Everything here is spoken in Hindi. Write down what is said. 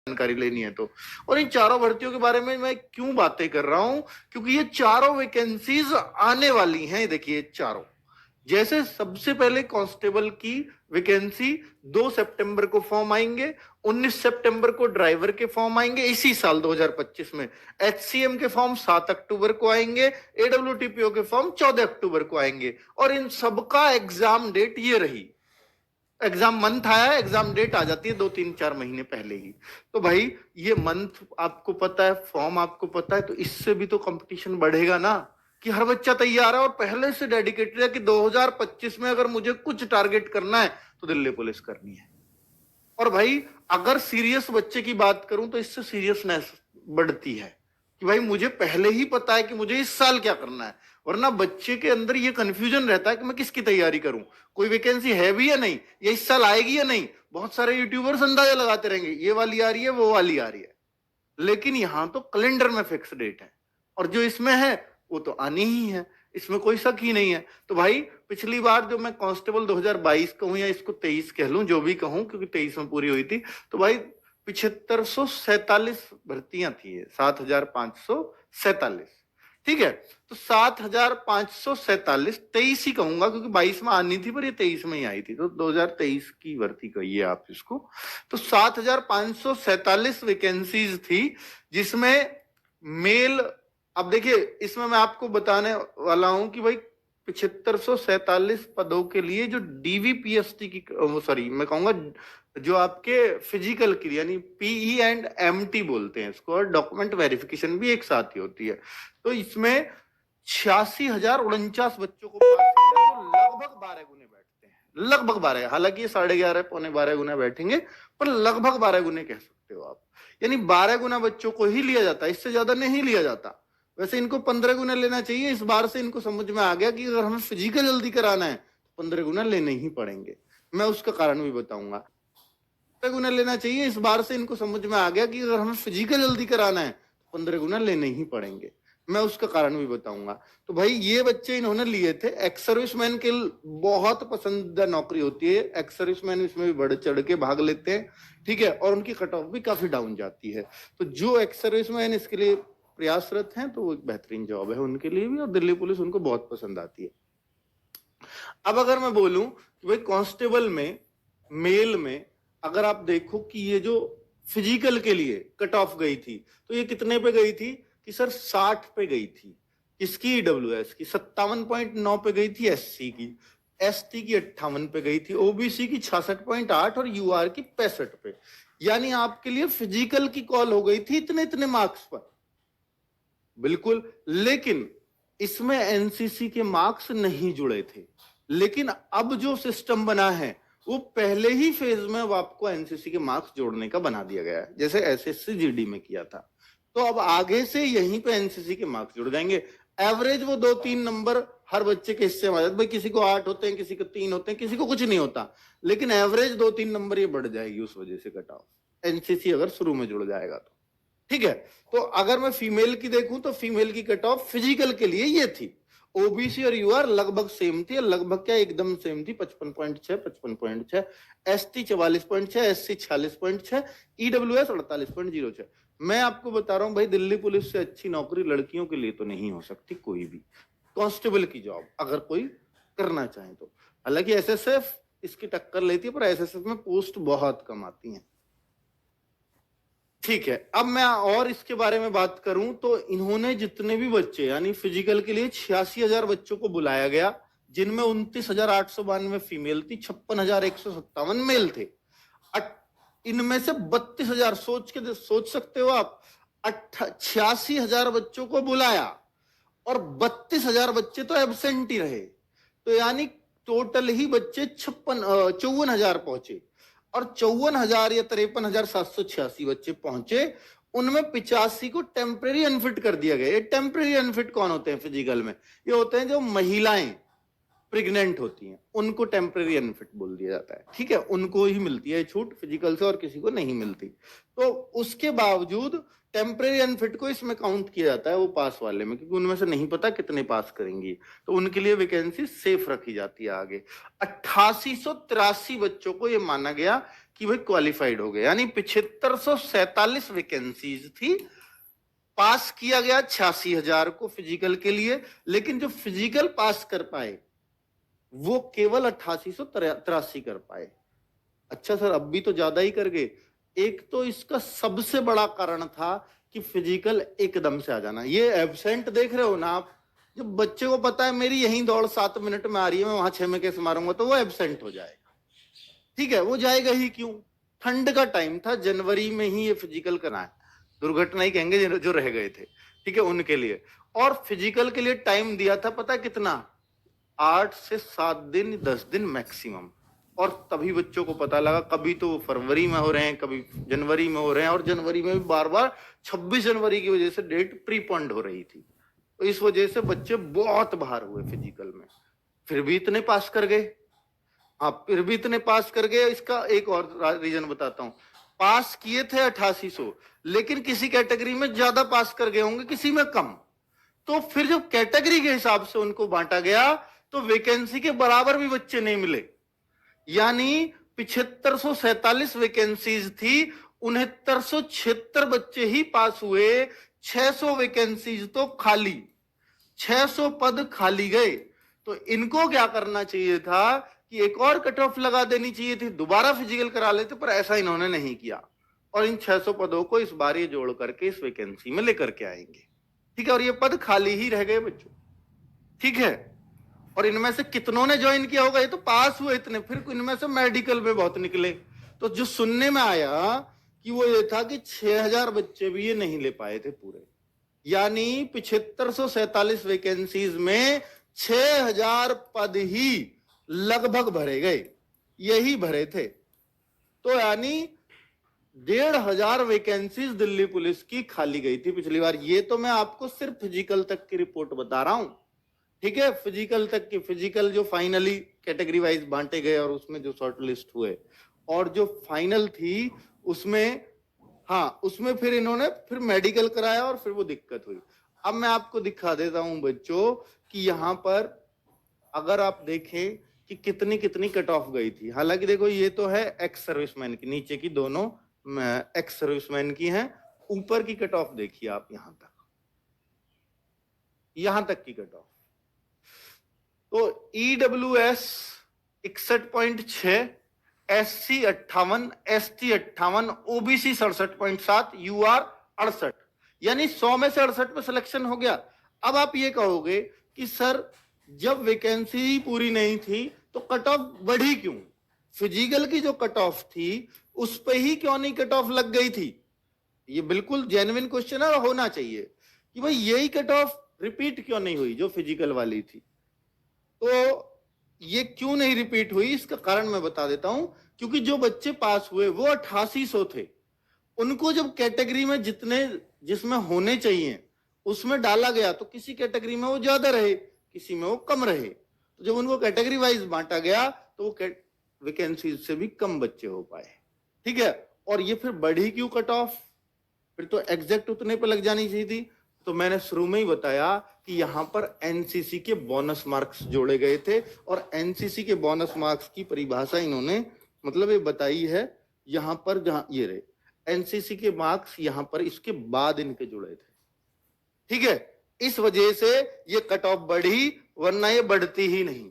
जानकारी लेनी है तो। और इन चारों भर्तियों के बारे में मैं क्यों बातें कर रहा हूं, क्योंकि ये चारों वैकेंसीज आने वाली हैं। देखिए चारों, जैसे सबसे पहले कांस्टेबल की वैकेंसी 2 सितंबर को फॉर्म आएंगे, 19 सितंबर को ड्राइवर के फॉर्म आएंगे इसी साल 2025 में, एचसीएम के फॉर्म 7 अक्टूबर को आएंगे, एडब्ल्यूटीपीओ के फॉर्म 14 अक्टूबर को आएंगे। और इन सबका एग्जाम डेट ये रही, एग्जाम मंथ आया, एग्जाम डेट आ जाती है 2-3-4 महीने पहले ही। तो भाई ये मंथ आपको पता है, फॉर्म आपको पता है, तो इससे भी तो कंपटीशन बढ़ेगा ना, कि हर बच्चा तैयार है और पहले से डेडिकेटेड है कि 2025 में अगर मुझे कुछ टारगेट करना है तो दिल्ली पुलिस करनी है। और भाई अगर सीरियस बच्चे की बात करूं तो इससे सीरियसनेस बढ़ती है कि भाई मुझे पहले ही पता है कि मुझे इस साल क्या करना है। वरना बच्चे के अंदर ये कंफ्यूजन रहता है कि मैं किसकी तैयारी करूं, कोई वैकेंसी है भी या नहीं, ये इस साल आएगी या नहीं। बहुत सारे यूट्यूबर्स अंदाजा लगाते रहेंगे ये वाली आ रही है वो वाली आ रही है, लेकिन यहां तो कैलेंडर में फिक्स डेट है और जो इसमें है वो तो आनी ही है, इसमें कोई शक ही नहीं है। तो भाई पिछली बार जो मैं कांस्टेबल 2022 कहूं या इसको 23 कह लूं, जो भी कहूं, क्योंकि 23 में पूरी हुई थी, तो भाई 7547 भर्तियां थी, 7547। ठीक है, तो 7547, 23 ही कहूंगा क्योंकि 22 में आनी थी पर ये 23 में ही आई थी, तो 2023 की भर्ती कहिए आप इसको। तो 7547 वैकेंसीज थी, जिसमें मेल, अब देखिए इसमें मैं आपको बताने वाला हूं कि भाई 7547 पदों के लिए जो डीवीपीएसटी की, सॉरी मैं कहूंगा जो आपके फिजिकल के लिए, यानी पीई एंड एमटी बोलते हैं इसको, और डॉक्यूमेंट वेरिफिकेशन भी एक साथ ही होती है। तो इसमें 86,049 बच्चों को पास किया, जो लगभग 12 गुने बैठते हैं, लगभग 12, हालांकि ये 11.5 पौने 12 गुना बैठेंगे, पर लगभग 12 गुने कह सकते हो आप, यानी 12 गुना बच्चों को ही लिया जाता है, इससे ज्यादा नहीं लिया जाता। वैसे इनको 15 गुना लेना चाहिए, इस बार से इनको समझ में आ गया कि अगर हमें फिजिकल जल्दी कराना है तो 15 गुना लेने ही पड़ेंगे। मैं उसका कारण भी बताऊंगा। 15 गुना लेना चाहिए, इस बार से इनको समझ में आ गया कि अगर हमें फिजिकल जल्दी कराना है तो 15 गुना लेने ही पड़ेंगे। मैं उसका कारण भी बताऊंगा। तो भाई ये बच्चे इन्होंने लिए थे। एक्स सर्विसमैन के बहुत पसंदीदा नौकरी होती है, एक्स सर्विसमैन इसमें भी बढ़ चढ़ के भाग लेते हैं, ठीक है, और उनकी कट ऑफ भी काफी डाउन जाती है। तो जो एक्स सर्विसमैन इसके लिए प्रयासरत हैं तो वो एक बेहतरीन जॉब है उनके लिए भी, और दिल्ली पुलिस उनको बहुत पसंद आती है। अब अगर मैं बोलूं कि भाई कांस्टेबल में, मेल में, अगर आप देखो कि ये जो फिजिकल के लिए कट ऑफ गई थी, तो ये कितने पे गई थी कि सर 60 पे गई थी। किसकी? ईडब्ल्यूएस की 57.9 पे गई थी, एससी की, एसटी की 58 पे गई थी, ओबीसी की 66.8 और यूआर की 65 पे। यानी आपके लिए फिजिकल की कॉल हो गई थी इतने इतने मार्क्स पर, बिल्कुल। लेकिन इसमें एनसीसी के मार्क्स नहीं जुड़े थे। लेकिन अब जो सिस्टम बना है वो पहले ही फेज में अब आपको एनसीसी के मार्क्स जोड़ने का बना दिया गया है, जैसे एसएससी जीडी में किया था। तो अब आगे से यहीं पे एनसीसी के मार्क्स जुड़ जाएंगे। एवरेज वो 2-3 नंबर हर बच्चे के हिस्से में आ जाते, भाई किसी को 8 होते हैं, किसी को 3 होते हैं, किसी को कुछ नहीं होता, लेकिन एवरेज 2-3 नंबर ये बढ़ जाएगी उस वजह से कट ऑफ, एनसीसी अगर शुरू में जुड़ जाएगा तो। ठीक है, तो अगर मैं फीमेल की देखूं तो फीमेल की कट ऑफ फिजिकल के लिए ये थी। ओबीसी और यूआर लगभग सेम थी, लगभग क्या एकदम सेम थी, 55.6, 55.6, एसटी 44.6, एससी 46.6, ईडब्ल्यूएस 48.06। मैं आपको बता रहा हूं भाई, दिल्ली पुलिस से अच्छी नौकरी लड़कियों के लिए तो नहीं हो सकती कोई भी, कांस्टेबल की जॉब अगर कोई करना चाहे तो। हालांकि एसएसएफ इसकी टक्कर लेती है, पर एसएसएफ में पोस्ट बहुत कम आती हैं। ठीक है, अब मैं और इसके बारे में बात करूं तो इन्होंने जितने भी बच्चे, यानी फिजिकल के लिए 86,000 बच्चों को बुलाया गया, जिनमें 29,892 फीमेल थी, 56,157 मेल थे। इनमें से 32,000, सोच सकते हो आप, 86,000 बच्चों को बुलाया और 32,000 बच्चे तो एबसेंट ही रहे। तो यानी टोटल ही बच्चे 54,000 पहुंचे, और 54,000 या 53,786 बच्चे पहुंचे, उनमें 85 को टेम्परेरी अनफिट कर दिया गया। ये टेम्परेरी अनफिट कौन होते हैं फिजिकल में? ये होते हैं जो महिलाएं प्रेग्नेंट होती हैं, उनको टेम्परेरी अनफिट बोल दिया जाता है। ठीक है, उनको ही मिलती है छूट फिजिकल से और किसी को नहीं मिलती। तो उसके बावजूद टेम्परेरी अनफिट को इसमें काउंट किया जाता है वो पास वाले में, क्योंकि उनमें से नहीं पता कितने पास करेंगी, तो उनके लिए वैकेंसी सेफ रखी जाती है आगे। 8883 बच्चों को ये माना गया कि भाई क्वालिफाइड हो गए, यानी 7547 वैकेंसीज थी, पास किया गया 86,000 को फिजिकल के लिए, लेकिन जो फिजिकल पास कर पाए वो केवल 8883 कर पाए। अच्छा सर, अब भी तो ज्यादा ही कर गए। एक तो इसका सबसे बड़ा कारण था कि फिजिकल एकदम से आ जाना। ये एब्सेंट देख रहे हो ना आप, जब बच्चे को पता है मेरी यही दौड़ 7 मिनट में आ रही है, मैं वहां 6 में कैसे मारूंगा, तो वो एब्सेंट हो जाएगा। ठीक है, वो जाएगा ही क्यों? ठंड का टाइम था, जनवरी में ही ये फिजिकल कराए, दुर्घटना ही कहेंगे जो रह गए थे, ठीक है, उनके लिए। और फिजिकल के लिए टाइम दिया था पता है कितना? 8 से 7 दिन, 10 दिन मैक्सिमम। और तभी बच्चों को पता लगा, कभी तो फरवरी में हो रहे हैं, कभी जनवरी में हो रहे हैं, और जनवरी में भी बार बार 26 जनवरी की वजह से डेट प्रीपोन्ड हो रही थी। तो इस वजह से बच्चे बहुत बाहर हुए फिजिकल में, फिर भी इतने पास कर गए। आप फिर भी इतने पास कर गए। इसका एक और रीजन बताता हूं, पास किए थे 8800, लेकिन किसी कैटेगरी में ज्यादा पास कर गए होंगे, किसी में कम। तो फिर जब कैटेगरी के हिसाब से उनको बांटा गया तो वैकेंसी के बराबर भी बच्चे नहीं मिले, यानी 7547 वैकेंसीज थी, 6976 बच्चे ही पास हुए, 600 वैकेंसीज तो खाली, 600 पद खाली गए। तो इनको क्या करना चाहिए था कि एक और कट ऑफ लगा देनी चाहिए थी, दोबारा फिजिकल करा लेते, पर ऐसा इन्होंने नहीं किया। और इन 600 पदों को इस बार ये जोड़ करके इस वैकेंसी में लेकर के आएंगे, ठीक है। और ये पद खाली ही रह गए बच्चों, ठीक है। और इनमें से कितनों ने ज्वाइन किया होगा? ये तो पास हुए इतने, फिर इनमें से मेडिकल में बहुत निकले। तो जो सुनने में आया कि वो ये था कि 6000 बच्चे भी ये नहीं ले पाए थे पूरे, यानी 7547 वैकेंसीज में 6000 पद ही लगभग भरे गए, यही भरे थे। तो यानी 1500 वैकेंसीज दिल्ली पुलिस की खाली गई थी पिछली बार। ये तो मैं आपको सिर्फ फिजिकल तक की रिपोर्ट बता रहा हूं, ठीक है। फिजिकल तक की, फिजिकल जो फाइनली कैटेगरी वाइज बांटे गए और उसमें जो शॉर्ट लिस्ट हुए, और जो फाइनल थी उसमें, हाँ, उसमें फिर इन्होंने फिर मेडिकल कराया और फिर वो दिक्कत हुई। अब मैं आपको दिखा देता हूं बच्चों कि यहां पर अगर आप देखें कि कितनी कितनी कट ऑफ गई थी। हालांकि देखो ये तो है एक्स सर्विसमैन की, नीचे की दोनों एक्स सर्विसमैन की हैं। ऊपर की कट ऑफ देखिए आप, यहां तक की कट ऑफ। तो EWS 61.6, SC 58, ST 58, OBC 67.7, UR 68, यानी 100 में से 68 में सिलेक्शन हो गया। अब आप ये कहोगे कि सर जब वैकेंसी पूरी नहीं थी तो कट ऑफ बढ़ी क्यों? फिजिकल की जो कट ऑफ थी उस पे ही क्यों नहीं कट ऑफ लग गई थी? ये बिल्कुल जेन्युइन क्वेश्चन है, होना चाहिए कि भाई यही कट ऑफ रिपीट क्यों नहीं हुई जो फिजिकल वाली थी। तो ये क्यों नहीं रिपीट हुई, इसका कारण मैं बता देता हूं। क्योंकि जो बच्चे पास हुए वो 8800 थे, उनको जब कैटेगरी में जिसमें होने चाहिए उसमें डाला गया तो किसी कैटेगरी में वो ज्यादा रहे, किसी में वो कम रहे। तो जब उनको कैटेगरी वाइज बांटा गया तो वो वैकेंसी से भी कम बच्चे हो पाए, ठीक है। और ये फिर बढ़ी क्यों कट ऑफ? फिर तो एग्जैक्ट उतने पे लग जानी चाहिए थी। तो मैंने शुरू में ही बताया कि यहां पर एनसीसी के बोनस मार्क्स जोड़े गए थे, और एनसीसी के बोनस मार्क्स की परिभाषा इन्होंने मतलब ये बताई है यहां पर, जहां ये रहे एनसीसी के मार्क्स यहां पर इसके बाद इनके जुड़े थे, ठीक है। इस वजह से ये कट ऑफ बढ़ी, वरना ये बढ़ती ही नहीं।